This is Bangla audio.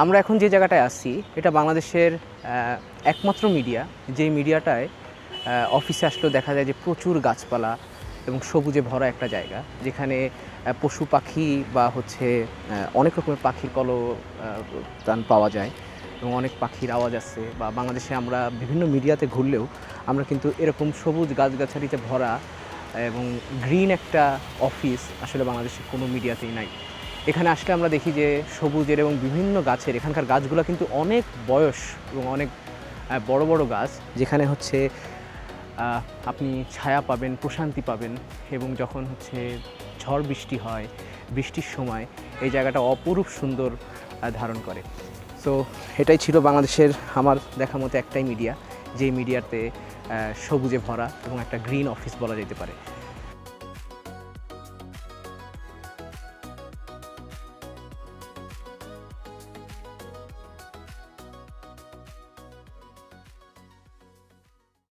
আমরা এখন যে জায়গাটায় আছি এটা বাংলাদেশের একমাত্র মিডিয়া, যেই মিডিয়াটায় অফিসে আসলেও দেখা যায় যে প্রচুর গাছপালা এবং সবুজে ভরা একটা জায়গা, যেখানে পশু পাখি বা হচ্ছে অনেক রকমের পাখির কলতান পাওয়া যায় এবং অনেক পাখির আওয়াজ আছে। বা বাংলাদেশে আমরা বিভিন্ন মিডিয়াতে ঘুরলেও আমরা কিন্তু এরকম সবুজ গাছগাছালিতে ভরা এবং গ্রিন একটা অফিস আসলে বাংলাদেশের কোনো মিডিয়াতেই নাই। এখানে আসলে আমরা দেখি যে সবুজের এবং বিভিন্ন গাছের, এখানকার গাছগুলো কিন্তু অনেক বয়স এবং অনেক বড় বড় গাছ, যেখানে হচ্ছে আপনি ছায়া পাবেন, প্রশান্তি পাবেন। এবং যখন হচ্ছে ঝড় বৃষ্টি হয়, বৃষ্টির সময় এই জায়গাটা অপরূপ সুন্দর ধারণ করে। সো এটাই ছিল বাংলাদেশের আমার দেখা মতো একটাই মিডিয়া, যেই মিডিয়াতে সবুজে ভরা এবং একটা গ্রিন অফিস বলা যেতে পারে।